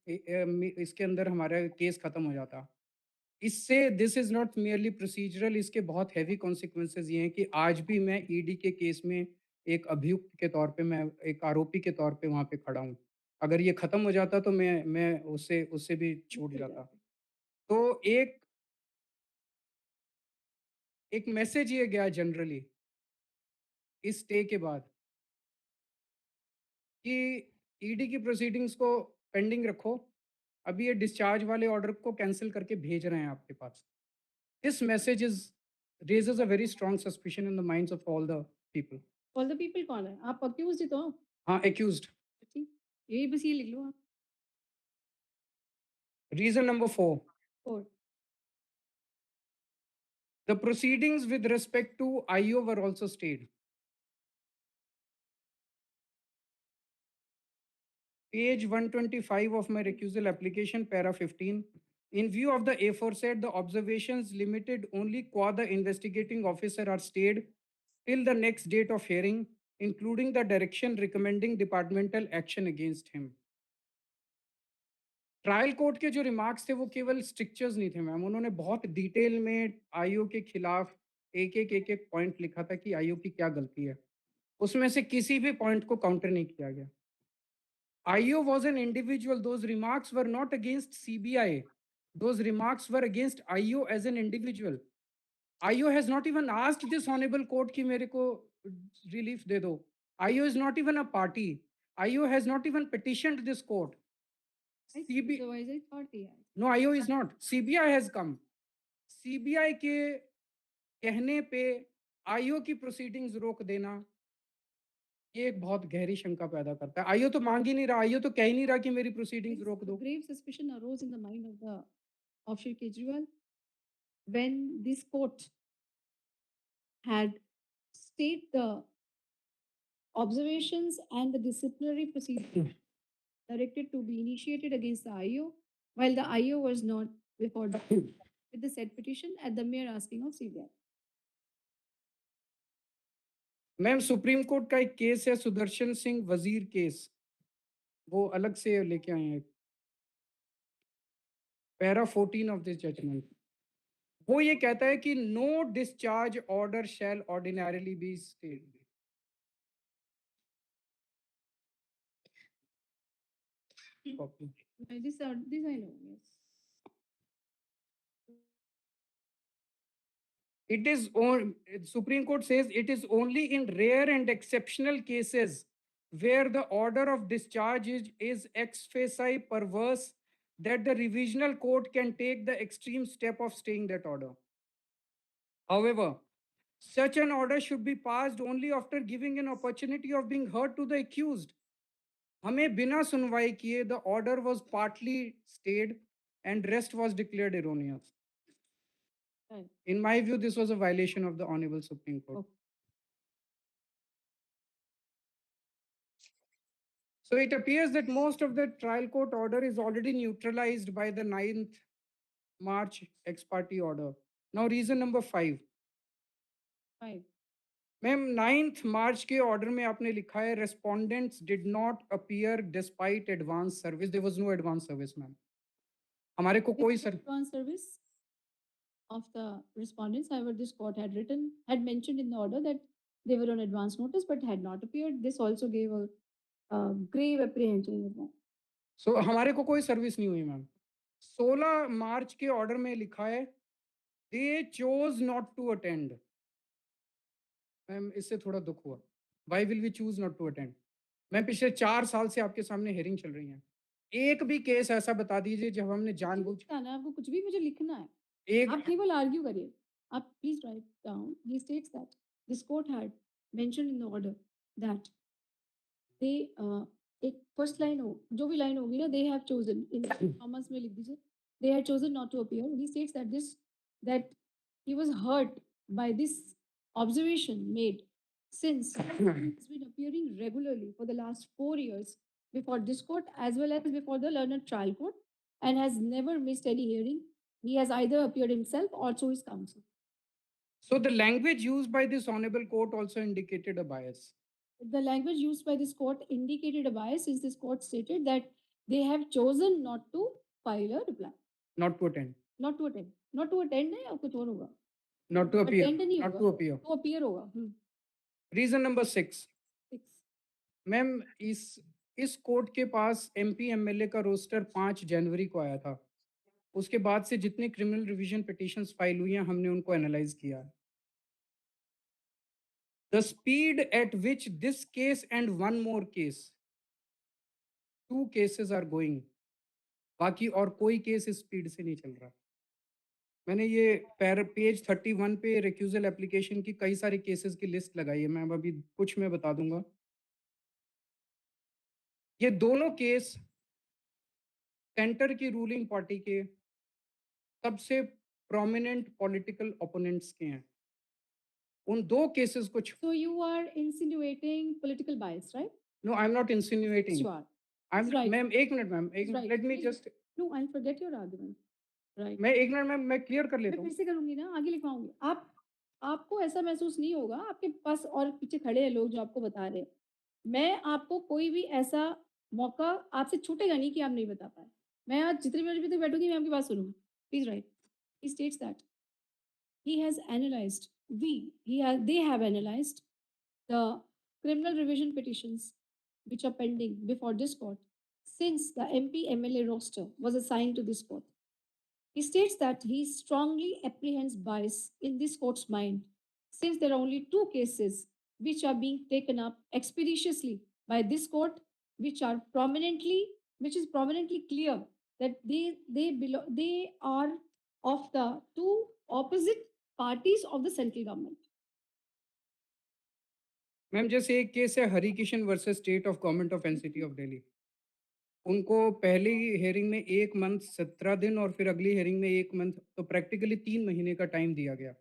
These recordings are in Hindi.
इसके अंदर हमारा केस खत्म हो जाता। इससे this is not merely procedural, इसके बहुत हेवी कॉन्सिक्वेंसेज़ ये हैं कि आज भी मैं ईडी के केस में एक अभियुक्त के तौर पे, मैं एक आरोपी के तौर पे वहाँ पे खड़ा हूँ। अगर ये खत्म हो जाता तो मैं उससे उससे भी छूट निकल जाता। जाते। तो एक एक मैसेज ये गया जनरली इस स्टे के बाद कि ईडी की प्रोसीडिंग्स को पेंडिंग रखो। अभी ये डिस्चार्ज वाले ऑर्डर को कैंसल करके भेज रहे हैं आपके पास। This message is raises a very strong suspicion in the minds of all the people. All the people कौन है? आप अक्यूज़्ड ही तो हो। हाँ, accused. ठीक, यही बस ये लिख लो आप। Reason number 4, और the proceedings with respect to IO were also stayed. Page 125 of my recusal application, para 15. In view of the aforesaid, the observations limited only qua the investigating officer are stayed till the next date of hearing, including the direction recommending departmental action against him. Trial court के जो रिमार्क्स थे वो केवल स्ट्रिक्चर्स नहीं थे मैम, उन्होंने बहुत डिटेल में आईओ के खिलाफ एक एक पॉइंट लिखा था कि आईओ की क्या गलती है। उसमें से किसी भी पॉइंट को काउंटर नहीं किया गया। IO was an individual. Those remarks were not against CBI. Those remarks were against IO as an individual. IO has not even asked this honorable court कि मेरे को relief दे दो. IO is not even a party. IO has not even petitioned this court. I CB, supervisor thought he है। no, IO is not. CBI has come. CBI के कहने पे IO की प्रोसीडिंग्स रोक देना, ये एक बहुत गहरी शंका पैदा करता है। आईओ तो मांग ही नहीं रहा, आईओ तो कह ही नहीं रहा कि मेरी प्रोसीडिंग्स रोक दो। Grave suspicion arose in the mind of the of Shri Kejriwal when this court had stayed the observations and the disciplinary proceedings directed to be initiated against the IO, while the IO was not before the with the said petition at the mere asking of CBI. Ma'am, supreme court का एक केस है सुदर्शन सिंह वजीर केस, वो अलग से लेके आए हैं। पैरा 14 ऑफ दिस जजमेंट, वो ये कहता है कि no discharge order shall ordinarily be stayed. This I know, yes. It is on, Supreme Court says it is only in rare and exceptional cases where the order of discharge is ex facie perverse that the revisional court can take the extreme step of staying that order. However, such an order should be passed only after giving an opportunity of being heard to the accused. हमें बिना सुनवाई किए the order was partly stayed and rest was declared erroneous. Right. In my view, this was a violation of the Honorable Supreme Court. Okay. So it appears that most of the trial court order is already neutralized by the 9th March ex parte order. Now, reason number 5. Five. Ma'am, 9th March के ऑर्डर में आपने लिखा है respondents did not appear despite advance service. There was no advance service ma'am, हमारे को कोई sir Advance service of the respondents. However, this court had mentioned in the order that they were on advance notice but had not appeared. This also gave a grave apprehension with that. सो हमारे को कोई सर्विस नहीं हुई मैम। 16 मार्च के ऑर्डर में लिखा है they chose not to attend. Ma'am, इससे थोड़ा दुख हुआ। Why will we choose not to attend? मैं पिछले 4 साल से आपके सामने हेयरिंग चल रही है, एक भी केस ऐसा बता दीजिए जब हमने जानबूझ लिखना है आपको, कुछ भी मुझे लिखना है। एक आप केवल आर्ग्यू करिए। आप please write down. He states that this court had mentioned in the order that they एक फर्स्ट लाइन हो, जो भी लाइन होगी ना, they have chosen in commerce में लिख दीजिए, they had chosen not to appear. He states that he was hurt by this observation made since he has been appearing regularly for the last 4 years before this court as well as before the learned trial court and has never missed any hearing. He has either appeared himself or through his counsel. So the language used by this honorable court also indicated a bias. The language used by this court indicated a bias since this court stated that they have chosen not to file a reply, not to attend, not to attend है या कुछ और होगा? not to appear, Attend नहीं not होगा, to appear. to appear होगा। रीजन नंबर 6, 6 मैम इस कोर्ट के पास एमपी एमएलए का रोस्टर 5 जनवरी को आया था। उसके बाद से जितने क्रिमिनल रिवीजन पिटिशंस फाइल हुई हैं हमने उनको एनालाइज किया है। The speed at which this case and one more case, 2 cases are going, बाकी और कोई केस इस स्पीड से नहीं चल रहा। मैंने ये पेज 31 पे रिक्यूजल एप्लीकेशन की कई सारे केसेस की लिस्ट लगाई है, मैम अभी कुछ मैं बता दूंगा। ये दोनों केस सेंटर की रूलिंग पार्टी के सबसे प्रोमिनेंट पॉलिटिकल ओपोनेंट्स के हैं। उन 2 केसेस को So you are insinuating political bias, right? No I am not insinuating. Sure. I am Right. Ma'am 1 minute ma'am, 1 He's minute right. Let me Please. Just No, I'll forget your argument. Right. मैं 1 मिनट मैम मैं क्लियर कर मैं लेता फिर हूँ। से करूँगी ना, आगे लिखवाऊँगी। आपको ऐसा महसूस नहीं होगा, आपके पास और पीछे खड़े हैं लोग जो आपको बता रहे हैं। मैं आपको कोई भी ऐसा मौका आपसे छूटेगा नहीं कि आप नहीं बता पाए। मैं आज जितनी देर भी तक बैठूँगी, मैं आपकी बात सुनूँगी। Please write. He states that he has analyzed, they have analyzed the criminal revision petitions which are pending before this court since the MP MLA roster was assigned to this court. He states that he strongly apprehends bias in this court's mind since there are only 2 cases which are being taken up expeditiously by this court, which is prominently clear that they are of the two opposite parties of the central government. Ma'am जैसे एक केस है Harikishan versus state of government of NCT of Delhi. उनको पहली हियरिंग में 1 मंथ 17 दिन और फिर अगली हियरिंग में 1 मंथ, तो प्रैक्टिकली 3 महीने का टाइम दिया गया।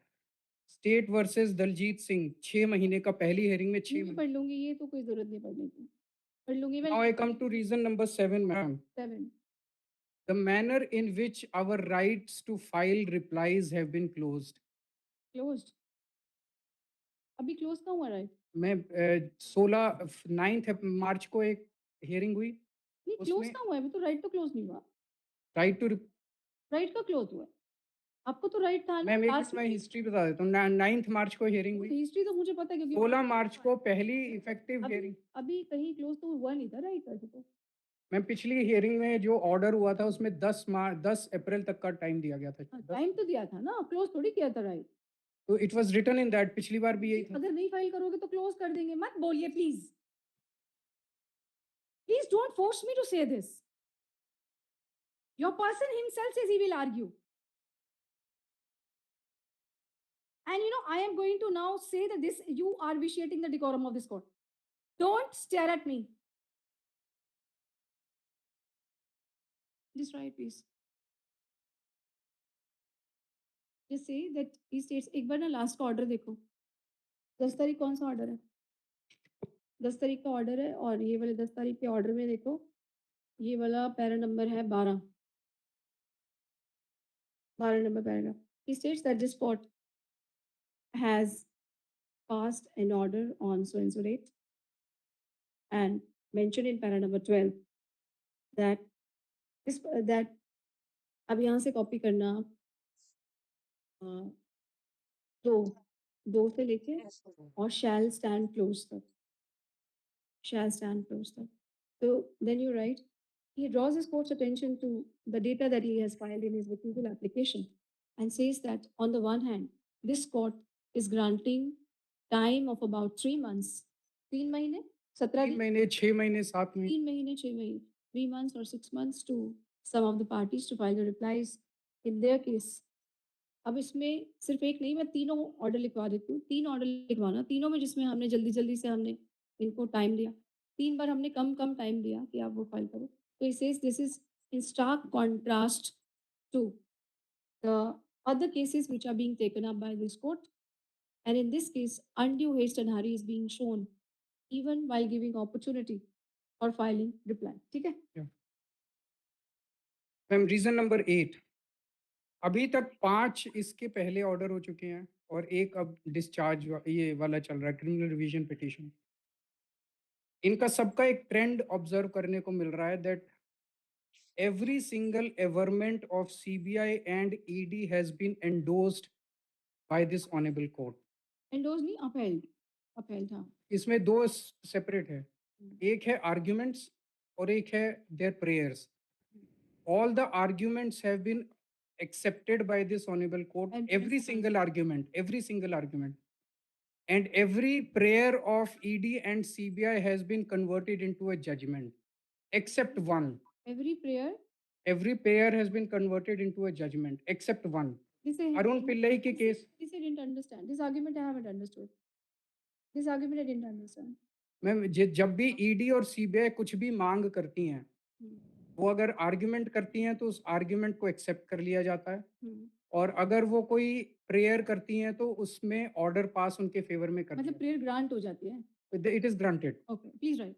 स्टेट वर्सेस दलजीत सिंह 6 महीने का, पहली हियरिंग में 6 नहीं महीने। पढ़ लूंगी, ये तो कोई जरूरत नहीं पढ़ने की। पढ़ लूंगी मैं। Now I come to reason number 7 ma'am. 7 The manner in which our rights to file replies have been closed. Closed. अभी क्लोज कहाँ हुआ राइट? मैं 16 9th मार्च को एक हियरिंग हुई, नहीं क्लोज उसमें कहाँ हुआ है? अभी तो राइट तो क्लोज नहीं हुआ। राइट टू, राइट का क्लोज हुआ है। आपको तो राइट था ना मैम एक मिनट लास्ट मैं में। हिस्ट्री बता देता हूँ। 9th मार्च को हियरिंग हुई, हिस्ट्री तो मुझे पता है क्योंकि 16 मार्च को पहली इफेक्टिव अभी हियरिंग। अभी कहीं क्लोज तो हुआ नहीं था राइट का तो। मैम पिछली हियरिंग में जो ऑर्डर हुआ था उसमें 10 अप्रैल तक का टाइम दिया गया था। 10, टाइम तो दिया था ना, क्लोज थोड़ी किया था राइट। तो it was written in that, पिछली बार भी यही था। अगर नहीं फाइल करोगे तो क्लोज कर देंगे। मत बोलिए please. Please don't force me to say this. Your person himself says he will argue. And I am going to now say that this you are vitiating the decorum of this court. Don't stare at me. Just write, please. Just say that he states, एक बार ना लास्ट का ऑर्डर देखो। 10 तारीख कौन सा ऑर्डर है? 10 तारीख का ऑर्डर है और ये वाले 10 तारीख के ऑर्डर में देखो, ये वाला पैरा नंबर है 12। 12 number paragraph. He states that this court has passed an order on so and so date and mentioned in para number 12 that that अब यहाँ से कॉपी करना अ, 2 2 से लेके और shall stand close तक। Shall stand close तक। So then you write, he draws his court's attention to the data that he has filed in his recusal application and says that on the one hand, this court is granting time of about 3 months, 3 महीने 17 3 दिन, महीने 6 महीने 7 महीने 3 महीने 6 महीने, 3 months or 6 months to some of the parties to file the replies in their case. अब इसमें सिर्फ एक नहीं, मैं तीनों ऑर्डर लिखवा देती हूँ। 3 ऑर्डर लिखवाना, तीनों में जिसमें हमने जल्दी-जल्दी से हमने इनको टाइम दिया। 3 बार हमने कम-कम टाइम दिया कि आप वो फाइल करो। तो it says this is in stark contrast to the other cases which are being taken up by this court. And in this case, undue haste and hurry is being shown even while giving opportunity for filing reply. ठीक है? मैम रीजन नंबर 8, अभी तक 5 इसके पहले ऑर्डर हो चुके हैं और एक अब डिस्चार्ज ये वाला चल रहा है, क्रिमिनल रिवीजन पिटीशन। इनका सबका एक ट्रेंड ऑब्जर्व करने को मिल रहा है that every single averment of CBI and ED has been endorsed by this honorable court. Endorse नहीं, अपहेल्ड, अपहेल्ड हाँ। इसमें दो सेपरेट है, हम्म, एक है आर्ग्यूमेंट्स और एक है there prayers. All the arguments have been accepted by this honorable court, and every single argument, every single argument. And every prayer of ED and CBI has been converted into a judgment, except one. every prayer. Every prayer has been converted into a judgment, except one. This I Arun Pillai ke case, this I didn't understand. This argument I haven't understood. This argument I didn't understand. Ma'am जब भी ईडी और सीबीआई कुछ भी मांग करती हैं, Hmm. वो अगर आर्ग्यूमेंट करती हैं तो उस आर्ग्यूमेंट को एक्सेप्ट कर लिया जाता है. Hmm. और अगर वो कोई प्रेयर करती हैं तो उसमें ऑर्डर पास उनके फेवर में कर मतलब दिया. prayer grant हो जाती है. It is granted. Okay, please write.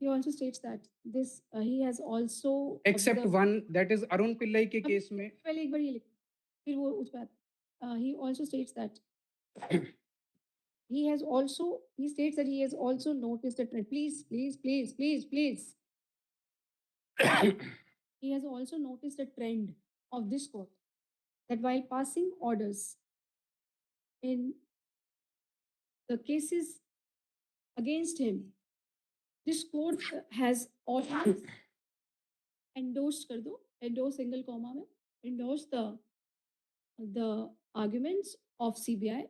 He also states that this he has also Except observed. one, that is Arun Pillai के अब केस में. पहले एक बार ये लिख, फिर वो उस पर. He also states that he states that he has also noticed that please. He has also noticed a trend of this court that while passing orders in the cases against him, this court has always endorsed कर दो, endorse single comma में, endorse the arguments of CBI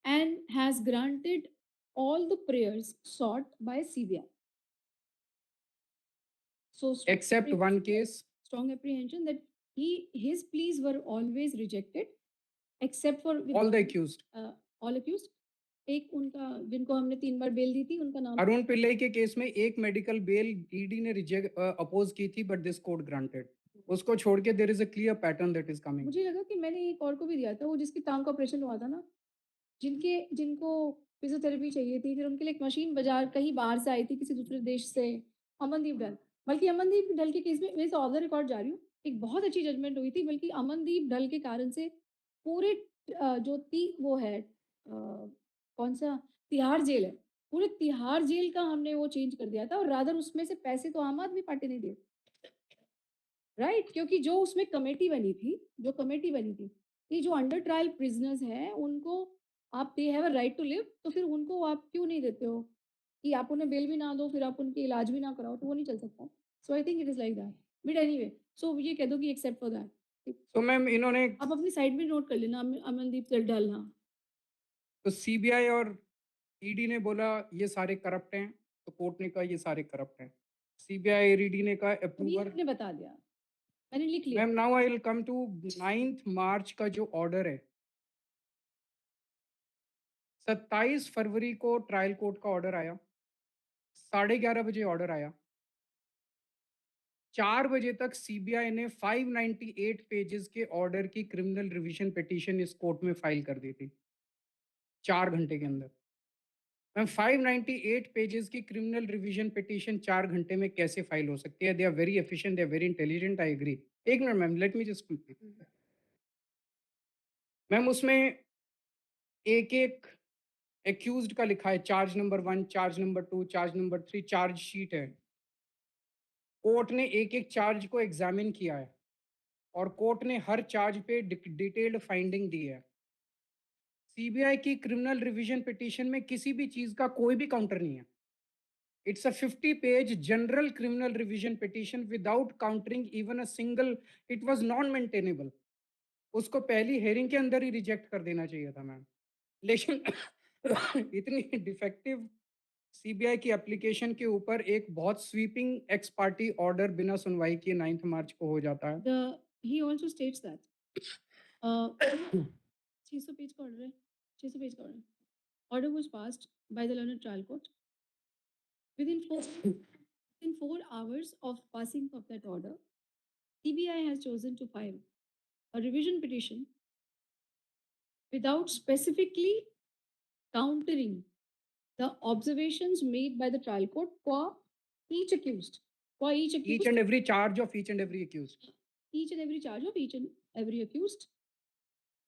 and has granted all the prayers sought by CBI. So Except one case. strong apprehension that his pleas were always rejected except for with All the accused. all accused. एक उनका जिनको हमने 3 बार बेल दी थी उनका नाम अरुण पिल्लई के केस में एक मेडिकल बेल ईडी ने रिजेक्ट अपोज की थी, बट दिस कोर्ट ग्रांटेड. उसको छोड़ के there is a clear pattern that is coming. मुझे लगा कि मैंने एक और को भी दिया था, वो जिसकी टांग का ऑपरेशन हुआ था ना, जिनको फिजियोथेरेपी चाहिए थी, फिर उनके लिए एक मशीन बाजार कहीं बाहर से आई थी किसी दूसरे देश से, अमनदीप ढल. बल्कि अमनदीप ढल के केस में, मैं ऑफ द रिकॉर्ड जा रही हूँ, एक बहुत अच्छी जजमेंट हुई थी, बल्कि अमनदीप ढल के कारण से पूरे जो वो है कौन सा तिहाड़ जेल है, पूरे तिहाड़ जेल का हमने वो चेंज कर दिया था, और रादर उसमें से पैसे तो आम आदमी पार्टी ने दिए. राइट, क्योंकि जो उसमें कमेटी बनी थी, कि जो अंडर ट्रायल प्रिजनर्स हैं उनको आप they have a right to live, तो फिर उनको आप क्यों नहीं देते हो कि आप उन्हें बेल भी ना दो, फिर आप उनकी इलाज भी ना कराओ, तो वो नहीं चल सकता. So I think it is like that. But anyway, so ये कह दो कि एक्सेप्ट फॉर दैट. तो मैम इन्होंने आप अपनी साइड में नोट कर लेना, अमनदीप जल्दाल. हाँ, तो सीबीआई और ईडी ने बोला ये सारे करप्ट हैं, तो कोर्ट ने कहा ये सारे करप्ट हैं. सीबीआई और ईडी ने कहा अब ये अप्रूवर. आपने बता दिया, मैंने लिख लिया. Ma'am now I will come to 9 March का जो ऑर्डर है. 27 फरवरी को ट्रायल कोर्ट का ऑर्डर आया, 11:30 बजे ऑर्डर आया. 4 बजे तक सीबीआई ने 598 पेजेस के ऑर्डर की क्रिमिनल रिवीजन पिटीशन इस कोर्ट में फाइल कर दी थी 4 घंटे के अंदर. मैम 598 पेजेस की क्रिमिनल रिवीजन पिटीशन 4 घंटे में कैसे फाइल हो सकती है? They are very efficient, they are very intelligent, I agree. एक minute ma'am, let me just complete. Ma'am उसमें एक एक एक्यूज्ड का लिखा है, charge number 1, charge number 2, charge number 3, charge sheet है. कोर्ट ने एक एक चार्ज को एग्जामिन किया है और कोर्ट ने हर चार्ज पे डिटेल्ड फाइंडिंग दी है. सीबीआई की क्रिमिनल रिवीजन पिटीशन में किसी भी चीज का कोई भी काउंटर नहीं है. It's a 50 page general criminal revision petition without countering even a single. It was non maintainable. उसको पहली हेयरिंग के अंदर ही रिजेक्ट कर देना चाहिए था मैम. लेकिन इतनी डिफेक्टिव सीबीआई की एप्लीकेशन के ऊपर एक बहुत स्वीपिंग एक्स पार्टी ऑर्डर बिना सुनवाई किए 9 मार्च को हो जाता है. He also states that 600 page का ऑर्डर है, 600 पेज का order. Order was passed by the learned trial court. Within 4 hours of passing of that order, CBI has chosen to file a revision petition without specifically countering the observations made by the trial court for each accused. For each and every charge of each and every accused. Each and every charge of each and every accused.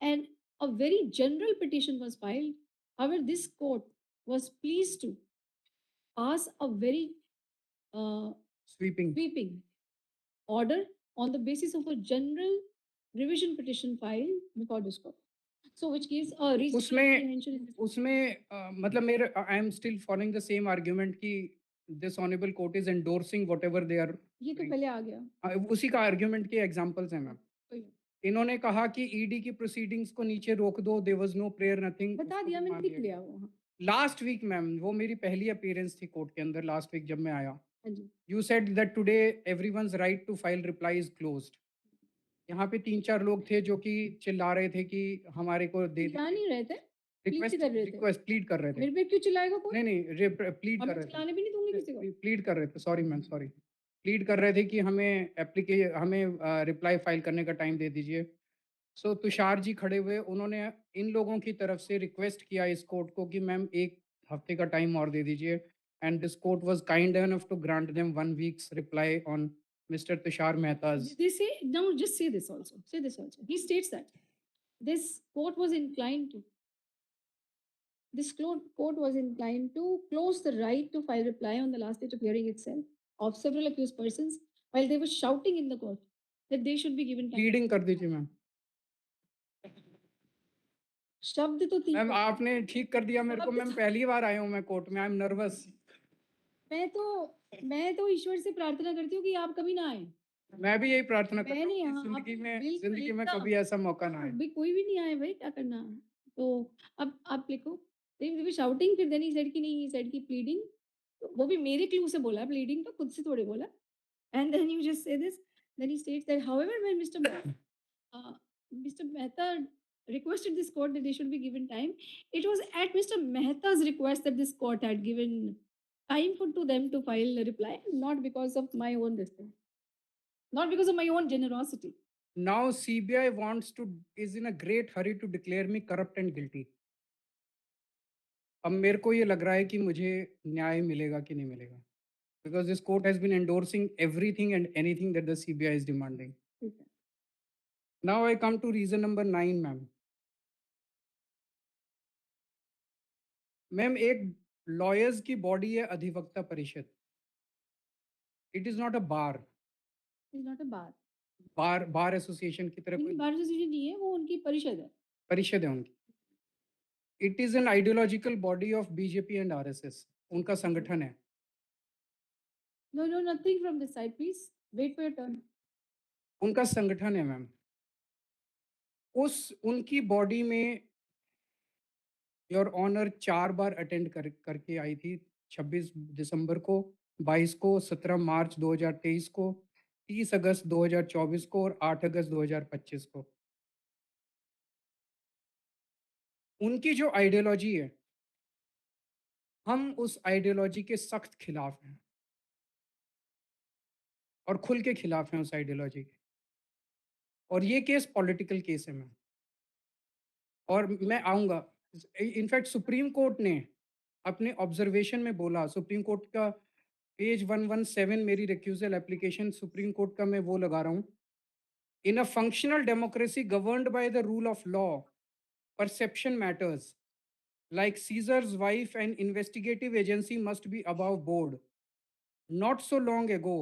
And a very general petition was filed. However, this court was pleased to pass a very Sweeping. order on the basis of a general revision petition filed before this court. So, which gives a reasonable उसमें apprehension in this. उसमें मतलब मेरे I am still following the same argument कि this honourable court is endorsing whatever they are ये तो डूइंग। पहले आ गया। उसी का आर्गुमेंट के एग्जांपल्स हैं मैम। कोई नहीं। इन्होंने कहा कि ईडी की प्रोसीडिंग्स को नीचे रोक दो, there was no prayer nothing, बता उसको दिया भी मैंने, मान लिख लिया लिया गया। वो। हाँ। लास्ट वीक मैम, वो मेरी पहली अपीयरेंस थी कोर्ट के अंदर लास्ट वीक जब मैं आया। हाँ जी। You said that today everyone's right to file reply is closed. यहाँ पे 3-4 लोग थे जो कि चिल्ला रहे थे कि हमारे को दे चिल्ला दीजिए। नहीं रहे थे, प्लीड रिक्वेस्ट कर रहे थे। रिक्वेस्ट प्लीड कर रहे थे। मेरे पे क्यों चिल्लाएगा कोई? नहीं, नहीं, प्लीड और कर मैं रहे थे। चिल्लाने भी नहीं दूँगी किसी को। प्लीड कर रहे थे, सॉरी मैम, सॉरी। प्लीड कर रहे थे कि हमें रिप्लाई फाइल करने का टाइम दे दीजिए। सो तुषार जी खड़े हुए, उन्होंने इन लोगों की तरफ से रिक्वेस्ट किया इस कोर्ट को कि मैम 1 हफ्ते का टाइम और दे दीजिए, and this court was kind enough to grant them 1 weeks reply on mister Tushar Mehta's. They say, now just say this also. Say this also. He states that this court was inclined to court was inclined to close the right to file reply on the last date of hearing itself of several accused persons while they were shouting in the court that they should be given time. Pleading कर दीजिए मैम। शब्द तो तीन मैम है। आपने ठीक कर दिया मेरे को, शब्द मैम तो- पहली बार आया हूँ मैं कोर्ट में, आई एम नर्वस। मैं तो मैं तो ईश्वर से प्रार्थना करती हूँ कि आप कभी ना आए। मैं भी यही प्रार्थना कर मैं रहा हूँ नहीं कि यहाँ, आप बिल्कुल ज़िंदगी में एकदम। कभी ऐसा मौका ना आए। भाई कोई भी नहीं आए भाई, क्या करना। तो अब आप लिखो, they were shouting, फिर देन ही सेड कि नहीं, ही सेड कि प्लीडिंग, वो भी मेरे क्लू से बोला, प्लीडिंग तो खुद से थोड़ी बोला। And then you just say this, then he states that however when Mr. Mehta requested this court that they should be given time, it was at Mr. Mehta's request that this court had given time for to them to file a reply, not because of my own this thing, not because of my own generosity. Now CBI is in a great hurry to declare me corrupt and guilty. अब मेरे को ये लग रहा है कि मुझे न्याय मिलेगा कि नहीं मिलेगा, because this court has been endorsing everything and anything that the CBI is demanding. ठीक है। Now I come to reason number 9 ma'am. Ma'am एक लॉयर्स की बॉडी है अधिवक्ता परिषद। It is not a bar. Is not a bar. Bar association की तरह इनकी कोई बार एसोसिएशन नहीं है, वो उनकी परिषद है। परिषद है उनकी। It is an ideological body of BJP and RSS, उनका संगठन है। No no, nothing from this side, please wait for your turn. उनका संगठन है मैम। उस उनकी बॉडी में योर ऑनर 4 बार अटेंड करके आई थी। 26 दिसंबर को, 22 को, 17 मार्च 2023 को, 30 अगस्त 2024 को और 8 अगस्त 2025 को। उनकी जो आइडियोलॉजी है, हम उस आइडियोलॉजी के सख्त खिलाफ हैं और खुल के खिलाफ हैं उस आइडियोलॉजी के। और ये केस पॉलिटिकल केस है मैम, और मैं आऊँगा। इनफैक्ट सुप्रीम कोर्ट ने अपने ऑब्जर्वेशन में बोला, सुप्रीम कोर्ट का पेज 117 मेरी रिक्यूजल एप्लीकेशन सुप्रीम कोर्ट का मैं वो लगा रहा हूँ। In a functional democracy governed by the rule of law, perception matters like Caesar's wife and investigative agency must be above board. Not so long ago,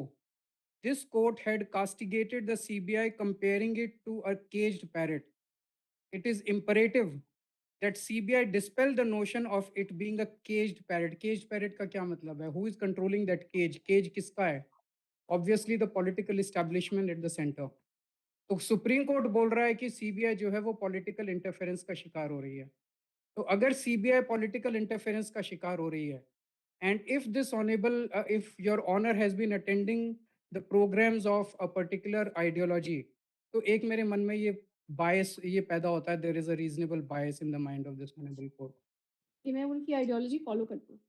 this court had castigated the CBI, comparing it to a caged parrot. It is imperative that CBI dispel the notion of it being a caged parrot. Caged parrot का क्या मतलब है? Who is controlling that cage? Cage किसका है? Obviously the political establishment at the center. तो सुप्रीम कोर्ट बोल रहा है कि सीबीआई जो है वो पॉलिटिकल इंटरफेरेंस का शिकार हो रही है। तो अगर सीबीआई पॉलिटिकल इंटरफेरेंस का शिकार हो रही है, and if this honourable if your honour has been attending the programmes of a particular ideology, तो एक मेरे मन में ये बायस ये पैदा होता है, there is a reasonable bias in the mind of this honourable court. कि मैं उनकी आइडियोलॉजी फॉलो करती हूँ।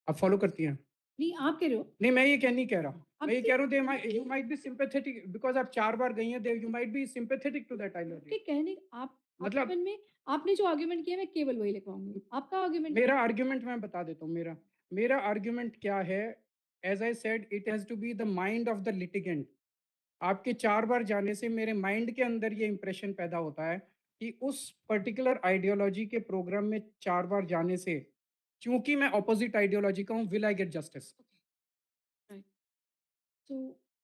आप फॉलो करती हैं? नहीं, आप कह रहे हो। नहीं, मैं ये नहीं कह रहा। आप मैं ये से- कह रहा हूँ you might be sympathetic because आप 4 बार गई हैं, you might be sympathetic to that ideology. आपके कहने आप आपके मतलब मन में आपने जो आर्गुमेंट किया, मैं केवल वही लिखवाऊंगी। आपका आर्गुमेंट मेरा आर्ग्यूमेंट मैं बता देता हूँ। मेरा आर्ग्यूमेंट क्या है? As I said, it has to be the mind of the litigant. आपके 4 बार जाने से मेरे माइंड के अंदर ये इंप्रेशन पैदा होता है कि उस पर्टिकुलर आइडियोलॉजी के प्रोग्राम में 4 बार जाने से, चूंकि मैं ऑपोजिट आइडियोलॉजी का हूँ, will I get justice. Right. So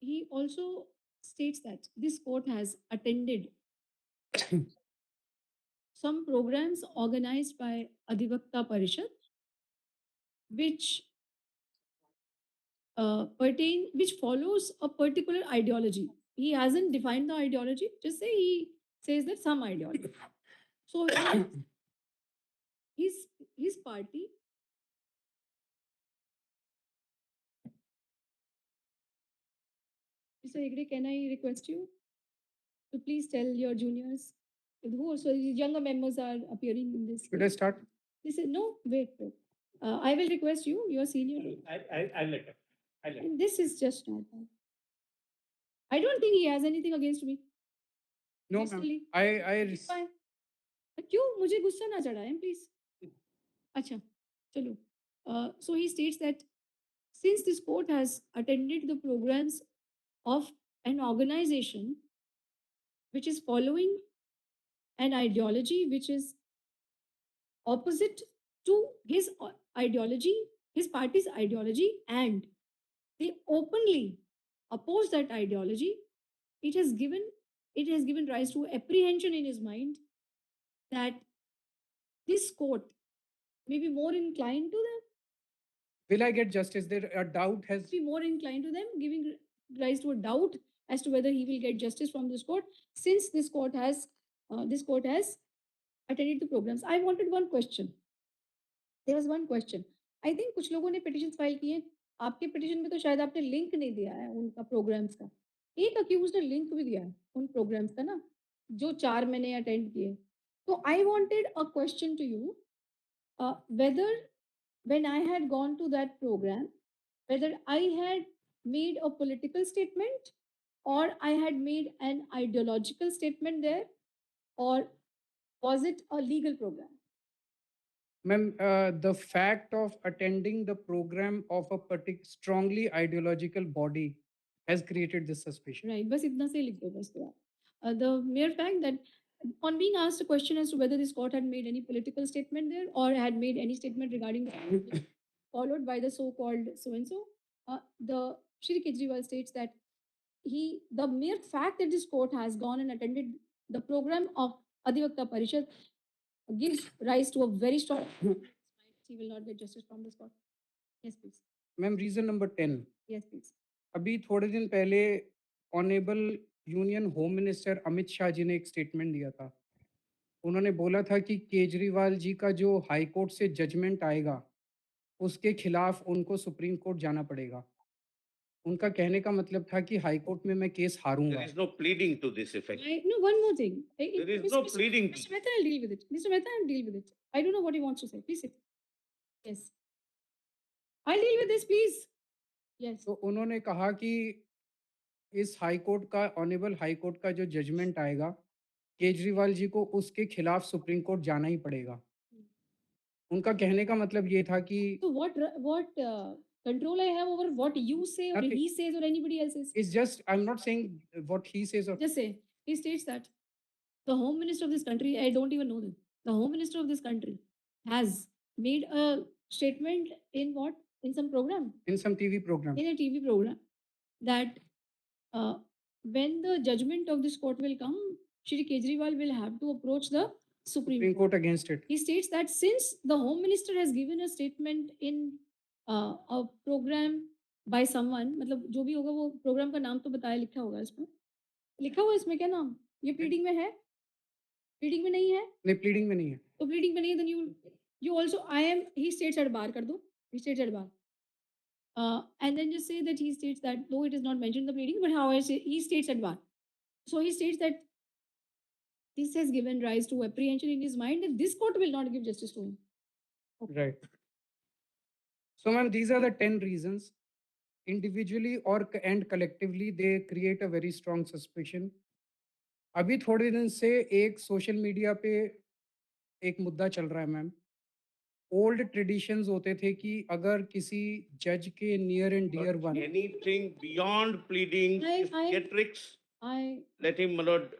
he also states that this court has attended some programs organized by Adhivakta Parishad, which which follows a particular ideology. He hasn't defined the ideology, just say he says that some ideology. So his his party. Mr. Hegde, can I request you to please tell your juniors who also younger members are appearing in this? Should I start? They said, no, wait, wait. I will request you, your senior. I'll let him. I'll let him. And this is just not that. I don't think he has anything against me. No, ma'am. Personally. I It's fine. क्यों मुझे गुस्सा ना चढ़ाएं please. अच्छा चलो. So he states that since this court has attended the programs of an organization which is following an ideology which is opposite to his ideology, his party's ideology, and they openly oppose that ideology, it has given rise to apprehension in his mind that this court may be more inclined to them, will I get justice? There a doubt has be more inclined to them, giving rise to a doubt as to whether he will get justice from this court, since this court has attended the programs. I wanted one question. There was one question. I think कुछ लोगों ने petitions file किए. आपके petition में तो शायद आपने link नहीं दिया है उनका programs का. एक accused ने link भी दिया है उन programs का ना, जो 4 मैंने attend किए. So I wanted a question to you, whether when I had gone to that program, whether I had made a political statement or I had made an ideological statement there, or was it a legal program? Ma'am, the fact of attending the program of a strongly ideological body has created this suspicion. Right, बस इतना से लिख दो बस तो आप. The mere fact that on being asked a question as to whether this court had made any political statement there or had made any statement regarding the followed by the so-called so-and-so, the Shri Kejriwal states that the mere fact that this court has gone and attended the program of Adhivakta Parishad gives rise to a very strong he will not get justice from this court. Yes, please. Ma'am, reason number 10. Yes, please. अभी थोड़े दिन पहले honourable union home minister Amit Shah ji ने एक स्टेटमेंट दिया था. उन्होंने बोला था कि केजरीवाल जी का जो हाई कोर्ट से जजमेंट आएगा उसके खिलाफ उनको सुप्रीम कोर्ट जाना पड़ेगा. उनका कहने का मतलब था कि हाई कोर्ट में मैं case There हारूंगा. is no pleading to this effect. No, one more thing. There is no pleading. Mr. Mehta, I'll deal with it. Mr. Mehta, I'll deal with it. I don't know what he wants to say. Please sit. Yes. I'll deal with this, please. Yes. तो उन्होंने कहा कि इस हाई कोर्ट का ऑनेबल हाई कोर्ट का जो जजमेंट आएगा केजरीवाल जी को उसके खिलाफ सुप्रीम कोर्ट जाना ही पड़ेगा. उनका कहने का मतलब ये था कि So what control I have over what you say or Nothing. he says or anybody else says? it's just I'm not saying what he says or Just say. He states that the home minister of this country, I don't even know them. The home minister of this country has made a statement in what? In some program. in some TV program. In a TV program, that when the judgment of this court will come, Shri Kejriwal will have to approach the Supreme Supreme Court. Court against it. He states that since the Home Minister has given a statement in a program by someone, मतलब जो भी होगा वो program का नाम तो बताया लिखा होगा इसमें. लिखा हुआ है इसमें क्या नाम? ये pleading में है? Pleading में नहीं है? नहीं, pleading में नहीं है. तो pleading में नहीं है, then you also he states at bar कर दो. He states at bar. And then just say that he states that though it is not mentioned in the pleading, but however he states at bar. So he states that this has given rise to apprehension in his mind that this court will not give justice to him. Right. So, ma'am, these are the 10 reasons. Individually or and collectively, they create a very strong suspicion. अभी थोड़े दिन से एक सोशल मीडिया पे एक मुद्दा चल रहा है मैम. ओल्ड ट्रेडिशंस होते थे कि अगर किसी जज के near and dear one Anything beyond pleading is I- theatrics. I Let him, my lord,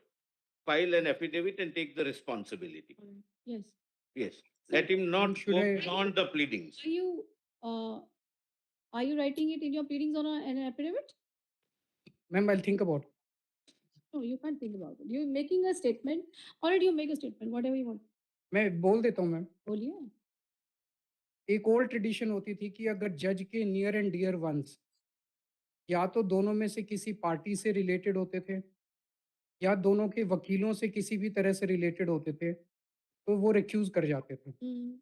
file an affidavit and take the responsibility. yes. Yes. Let him not should go I- beyond the pleadings. Are you writing it in your pleadings on an affidavit? Ma'am, I think about. No, you can't think about it. You're making a statement. Already you make a statement, whatever you want. मैं बोल देता हूँ मैम। बोलिए। एक ओल्ड ट्रेडिशन होती थी कि अगर जज के नियर एंड डियर वंस या तो दोनों में से किसी पार्टी से रिलेटेड होते थे या दोनों के वकीलों से किसी भी तरह से रिलेटेड होते थे, तो वो रिक्यूज़ कर जाते थे। Hmm.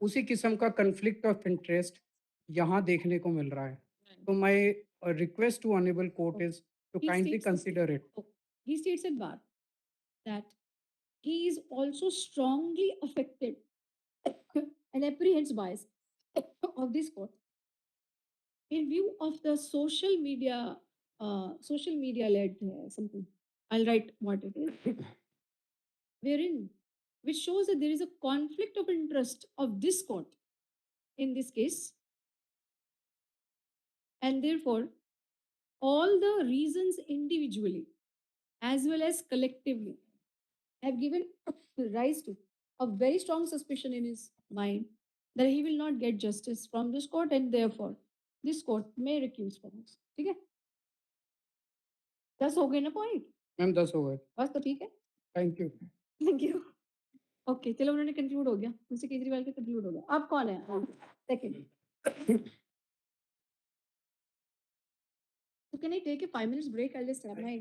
उसी किस्म का कॉन्फ्लिक्ट ऑफ इंटरेस्ट यहाँ देखने को मिल रहा है। Right. तो my request to honourable court Okay. Is to He kindly states the consider इट। oh, he states at bar that he is also strongly affected and apprehends bias of this court in view of the social media led something. I'll write what it is, wherein which shows that there is a conflict of interest of this court in this case, and therefore all the reasons individually as well as collectively have given rise to a very strong suspicion in his mind that he will not get justice from this court and therefore this court may recuse from us. ठीक है? 10 हो गए ना पॉइंट? मैम 10 हो गए। बस तो ठीक है? Thank you. Thank you. Okay, चलो उन्होंने कंक्लूड हो गया। मुझसे केजरीवाल का कंक्लूड हो गया। आप कौन है? Second. So can I take a 5 minutes break? I'll just have my